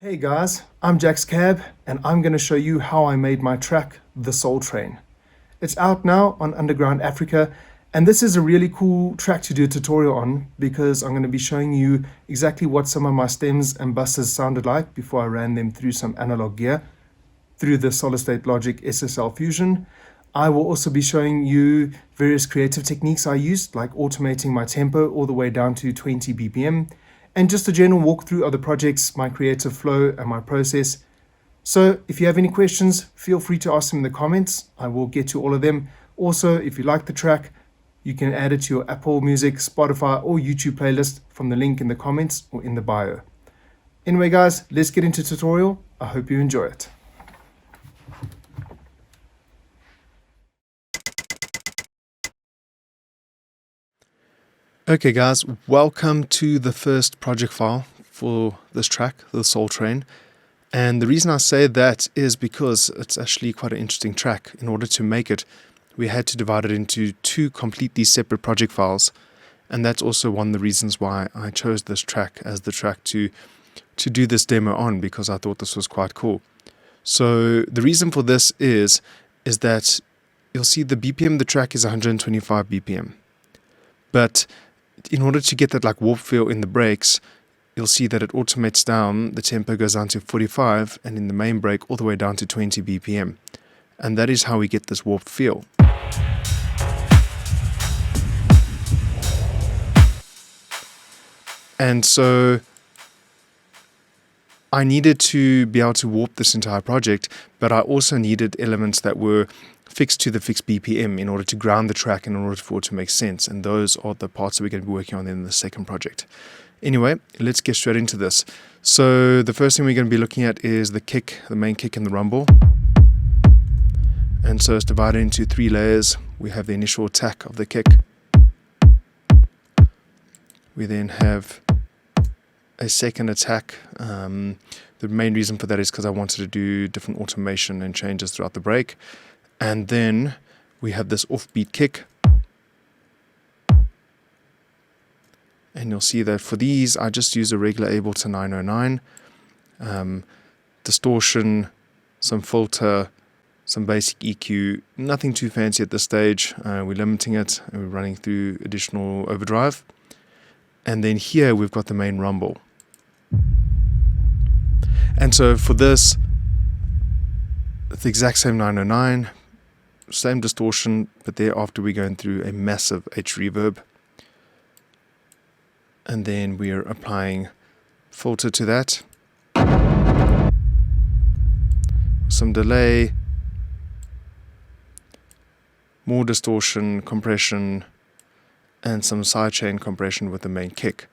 Hey guys, I'm Jax Cab, and I'm going to show you how I made my track, The Soul Train. It's out now on Underground Africa, and this is a really cool track to do a tutorial on because I'm going to be showing you exactly what some of my stems and buses sounded like before I ran them through some analog gear through the Solid State Logic SSL Fusion. I will also be showing you various creative techniques I used, like automating my tempo all the way down to 20 BPM, and just a general walkthrough of the projects, my creative flow, and my process. So if you have any questions, feel free to ask them in the comments. I will get to all of them. Also, if you like the track, you can add it to your Apple Music, Spotify, or YouTube playlist from the link in the comments or in the bio. Anyway, guys, let's get into the tutorial. I hope you enjoy it. Okay guys, welcome to the first project file for this track, The Soul Train. And the reason I say that is because it's actually quite an interesting track. In order to make it, we had to divide it into two completely separate project files. And that's also one of the reasons why I chose this track as the track to do this demo on, because I thought this was quite cool. So the reason for this is that you'll see the BPM of the track is 125 BPM. But in order to get that like warp feel in the breaks, you'll see that it automates down, the tempo goes down to 45, and in the main break all the way down to 20 BPM. And that is how we get this warped feel. And so I needed to be able to warp this entire project, but I also needed elements that were fixed to the fixed BPM in order to ground the track in order for it to make sense. And those are the parts that we're going to be working on in the second project. Anyway, let's get straight into this. So the first thing we're going to be looking at is the kick, the main kick and the rumble. And so it's divided into three layers. We have the initial attack of the kick. We then have a second attack. The main reason for that is because I wanted to do different automation and changes throughout the break. And then we have this offbeat kick. And you'll see that for these, I just use a regular Ableton 909. Distortion, some filter, some basic EQ, nothing too fancy at this stage. We're limiting it and we're running through additional overdrive. And then here we've got the main rumble. And so for this, it's the exact same 909, same distortion, but thereafter we're going through a massive H reverb. And then we're applying filter to that. Some delay, more distortion, compression, and some sidechain compression with the main kick.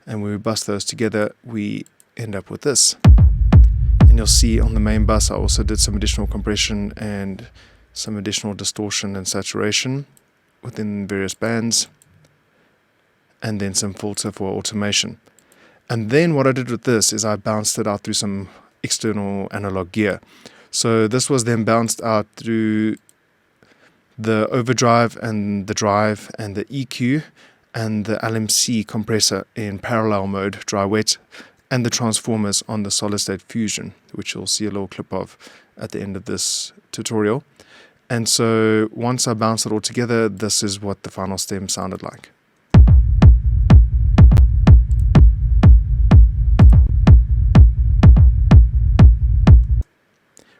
And when we bust those together, we end up with this. And you'll see on the main bus, I also did some additional compression and some additional distortion and saturation within various bands, and then some filter for automation. And then what I did with this is I bounced it out through some external analog gear. So this was then bounced out through the overdrive and the drive and the EQ and the LMC compressor in parallel mode, dry wet, and the transformers on the Solid State Fusion, which you'll see a little clip of at the end of this tutorial. And so once I bounced it all together, this is what the final stem sounded like.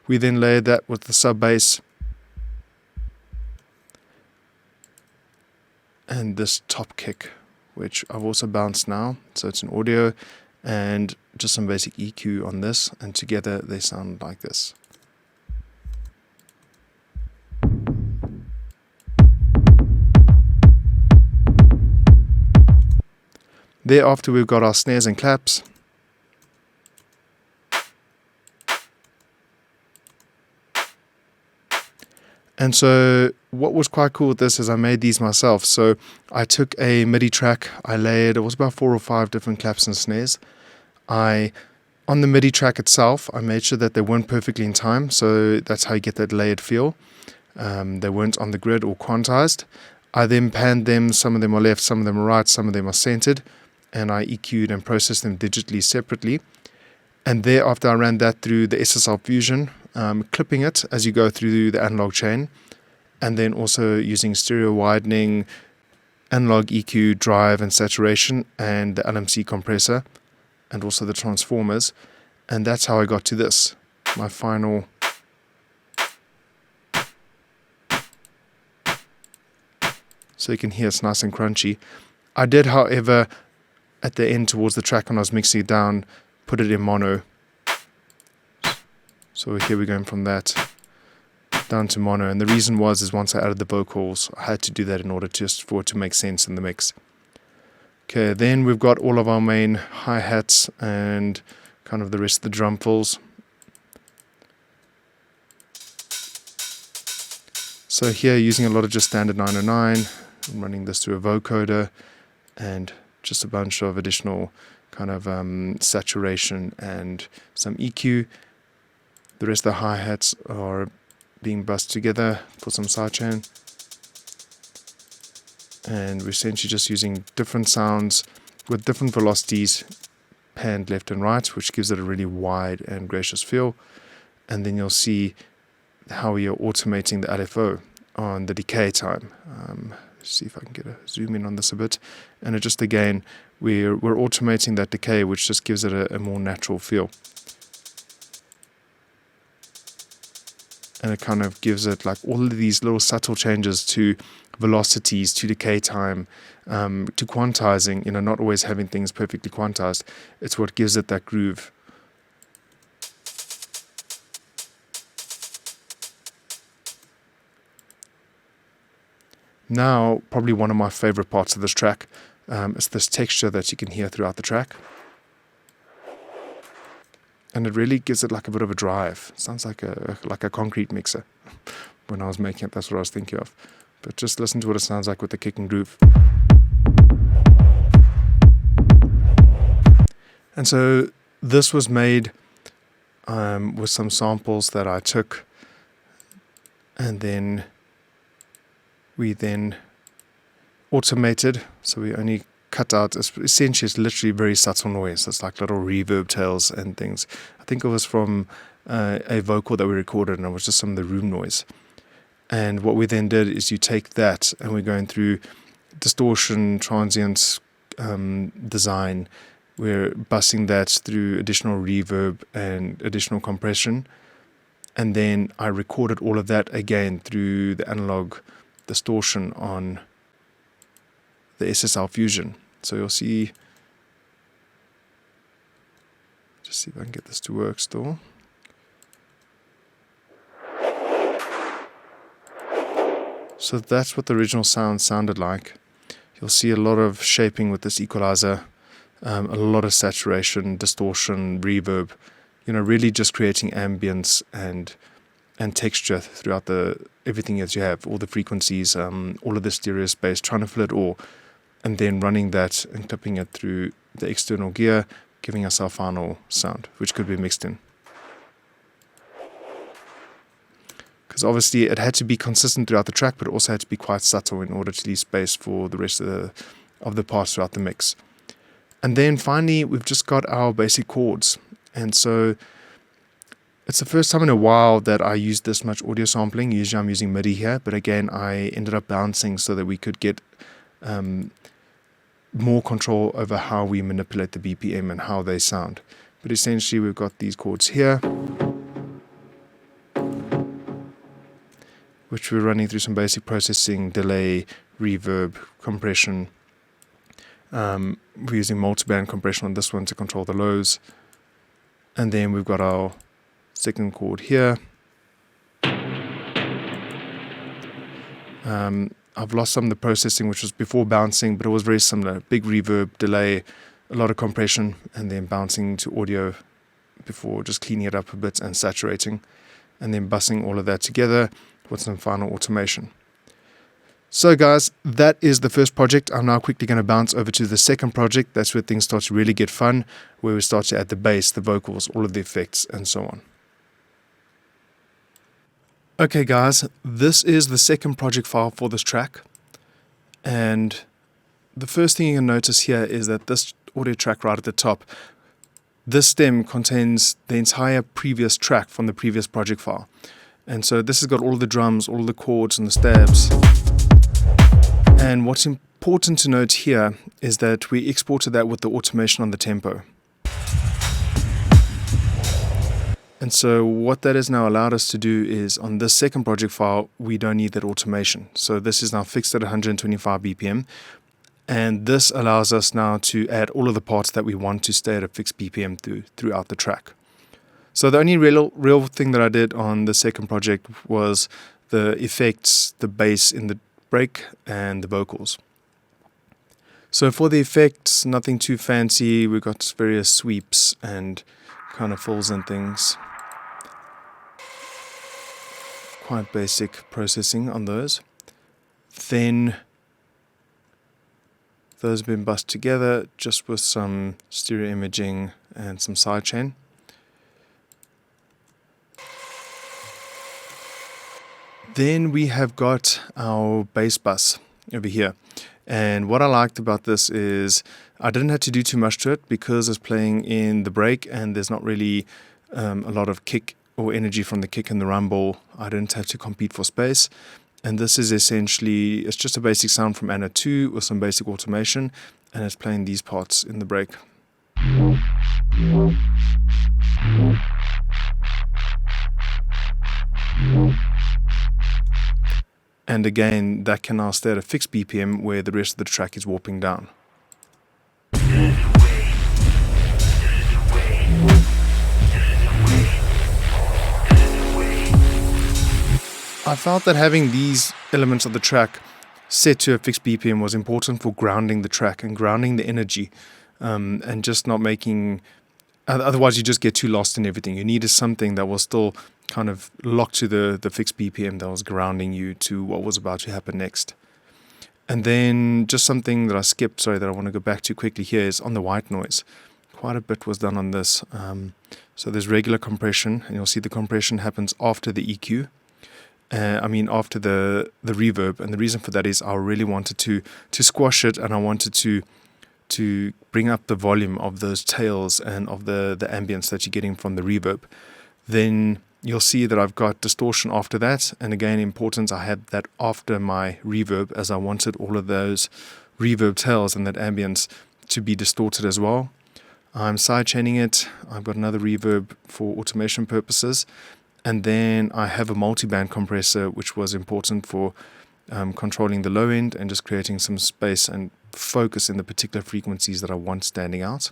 We then layered that with the sub bass and this top kick, which I've also bounced now. So it's an audio and just some basic EQ on this, and together they sound like this. Thereafter we've got our snares and claps. And so what was quite cool with this is I made these myself. So I took a MIDI track, I layered, it was about 4 or 5 different claps and snares. On the MIDI track itself, I made sure that they weren't perfectly in time, so that's how you get that layered feel. They weren't on the grid or quantized. I then panned them, some of them are left, some of them are right, some of them are centered, and I EQ'd and processed them digitally separately. And thereafter I ran that through the SSL Fusion, clipping it as you go through the analog chain, and then also using stereo widening, analog EQ, drive and saturation, and the LMC compressor, and also the transformers. And that's how I got to this, my final. So you can hear it's nice and crunchy. I did, however, at the end towards the track when I was mixing it down, put it in mono. So here we're going from that down to mono. And the reason is once I added the vocals, I had to do that in order just for it to make sense in the mix. Okay, then we've got all of our main hi-hats and kind of the rest of the drum fills. So here using a lot of just standard 909, I'm running this through a vocoder and just a bunch of additional kind of saturation and some EQ. The rest of the hi-hats are being bussed together for some sidechain. And we're essentially just using different sounds with different velocities, panned left and right, which gives it a really wide and gracious feel. And then you'll see how we are automating the LFO on the decay time. Let's see if I can get a zoom in on this a bit. And it just, again, we're automating that decay, which just gives it a more natural feel. And it kind of gives it like all of these little subtle changes to velocities, to decay time, to quantizing, not always having things perfectly quantized. It's what gives it that groove. Now, probably one of my favorite parts of this track is this texture that you can hear throughout the track. And it really gives it like a bit of a drive. It sounds like a concrete mixer. When I was making it, that's what I was thinking of. But just listen to what it sounds like with the kick and groove. And so this was made with some samples that I took, and then we automated. So we only cut out, essentially it's literally very subtle noise. It's like little reverb tails and things. I think it was from a vocal that we recorded, and it was just some of the room noise. And what we then did is you take that, and we're going through distortion, transients, design. We're bussing that through additional reverb and additional compression. And then I recorded all of that again through the analog distortion on the SSL Fusion. So you'll see, just see if I can get this to work still. So that's what the original sound sounded like. You'll see a lot of shaping with this equalizer, a lot of saturation, distortion, reverb, really just creating ambience and texture throughout everything that you have, all the frequencies, all of the stereo space, trying to fill it all, and then running that and clipping it through the external gear, giving us our final sound, which could be mixed in. Because obviously it had to be consistent throughout the track, but it also had to be quite subtle in order to leave space for the rest of the parts throughout the mix. And then finally, we've just got our basic chords. And so it's the first time in a while that I used this much audio sampling. Usually I'm using MIDI here, but again, I ended up bouncing so that we could get more control over how we manipulate the BPM and how they sound. But essentially, we've got these chords here, which we're running through some basic processing, delay, reverb, compression. We're using multiband compression on this one to control the lows. And then we've got our second chord here. I've lost some of the processing, which was before bouncing, but it was very similar. Big reverb, delay, a lot of compression, and then bouncing to audio before just cleaning it up a bit and saturating, and then bussing all of that together with some final automation. So guys, that is the first project. I'm now quickly going to bounce over to the second project. That's where things start to really get fun, where we start to add the bass, the vocals, all of the effects, and so on. Okay guys, this is the second project file for this track. And the first thing you can notice here is that this audio track right at the top, this stem contains the entire previous track from the previous project file. And so this has got all the drums, all the chords and the stabs. And what's important to note here is that we exported that with the automation on the tempo. And so what that has now allowed us to do is on this second project file, we don't need that automation. So this is now fixed at 125 BPM. And this allows us now to add all of the parts that we want to stay at a fixed BPM throughout the track. So the only real thing that I did on the second project was the effects, the bass in the break, and the vocals. So for the effects, nothing too fancy. We've got various sweeps and kind of fills and things. Quite basic processing on those. Then those have been bussed together just with some stereo imaging and some sidechain. Then we have got our bass bus over here. And what I liked about this is I didn't have to do too much to it because it's playing in the break and there's not really a lot of kick or energy from the kick and the rumble. I didn't have to compete for space. And this is essentially, it's just a basic sound from Anna 2 with some basic automation, and it's playing these parts in the break. And again, that can now stay at a fixed BPM where the rest of the track is warping down. I felt that having these elements of the track set to a fixed BPM was important for grounding the track and grounding the energy, and just not making, otherwise you just get too lost in everything. You needed something that was still kind of locked to the fixed BPM that was grounding you to what was about to happen next. And then just something that I skipped, that I want to go back to quickly here is on the white noise. Quite a bit was done on this. So there's regular compression, and you'll see the compression happens after the EQ. After the reverb, and the reason for that is I really wanted to squash it, and I wanted to bring up the volume of those tails and of the ambience that you're getting from the reverb. Then you'll see that I've got distortion after that, and again, important, I had that after my reverb, as I wanted all of those reverb tails and that ambience to be distorted as well. I'm sidechaining it. I've got another reverb for automation purposes. And then I have a multi-band compressor, which was important for controlling the low end and just creating some space and focus in the particular frequencies that I want standing out.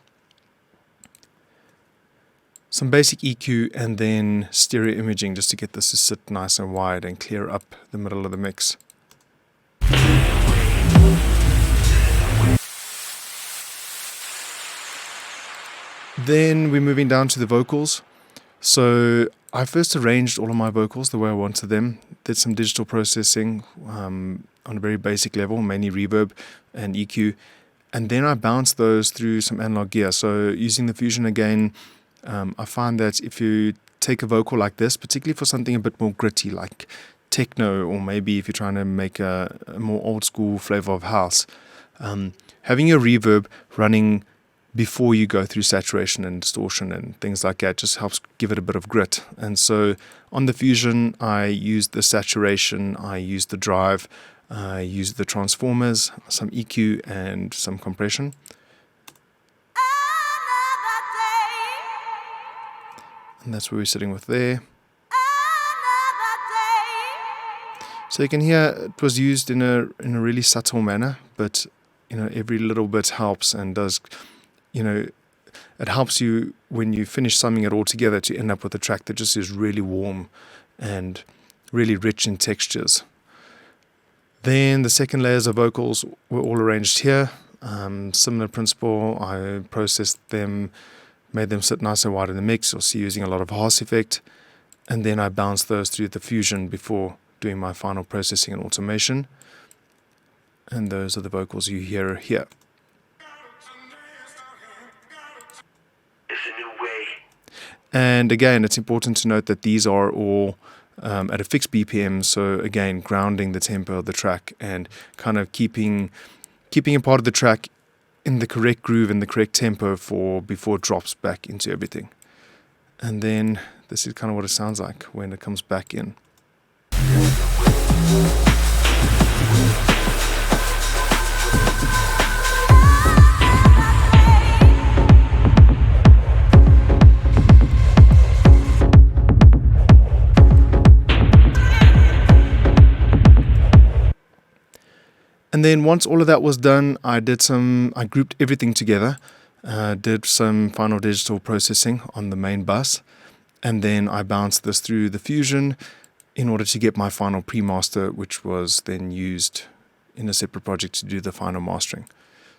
Some basic EQ and then stereo imaging just to get this to sit nice and wide and clear up the middle of the mix. Then we're moving down to the vocals. So I first arranged all of my vocals the way I wanted them, did some digital processing on a very basic level, mainly reverb and EQ, and then I bounced those through some analog gear. So using the Fusion again, I find that if you take a vocal like this, particularly for something a bit more gritty like techno, or maybe if you're trying to make a more old school flavor of house, having your reverb running before you go through saturation and distortion and things like that just helps give it a bit of grit. And so on the Fusion, I used the saturation, I used the drive, I used the transformers, some EQ and some compression. And that's where we're sitting with there. So you can hear it was used in a really subtle manner, but every little bit helps and does. It helps you when you finish summing it all together to end up with a track that just is really warm and really rich in textures. Then the second layers of vocals were all arranged here. Similar principle, I processed them, made them sit nice and wide in the mix, also using a lot of Haas effect, and then I bounced those through the Fusion before doing my final processing and automation. And those are the vocals you hear here. And again, it's important to note that these are all at a fixed BPM, so again, grounding the tempo of the track and kind of keeping a part of the track in the correct groove and the correct tempo before it drops back into everything. And then this is kind of what it sounds like when it comes back in. And then once all of that was done, I grouped everything together, did some final digital processing on the main bus, and then I bounced this through the Fusion in order to get my final pre-master, which was then used in a separate project to do the final mastering.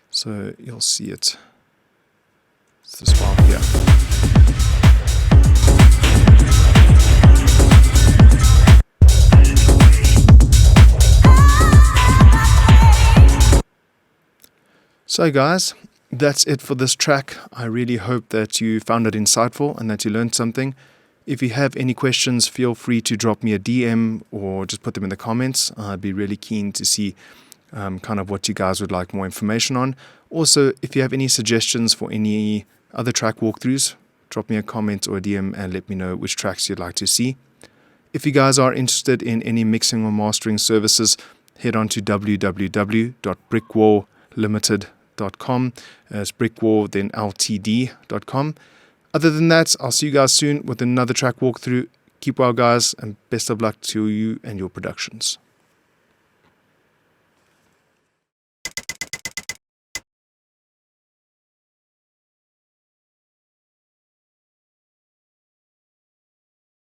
So you'll see it. It's this file here. So guys, that's it for this track. I really hope that you found it insightful and that you learned something. If you have any questions, feel free to drop me a DM or just put them in the comments. I'd be really keen to see kind of what you guys would like more information on. Also, if you have any suggestions for any other track walkthroughs, drop me a comment or a DM and let me know which tracks you'd like to see. If you guys are interested in any mixing or mastering services, head on to www.brickwalllimited.com. It's brickwall, then ltd.com. Other than that, I'll see you guys soon with another track walkthrough. Keep well, guys, and best of luck to you and your productions.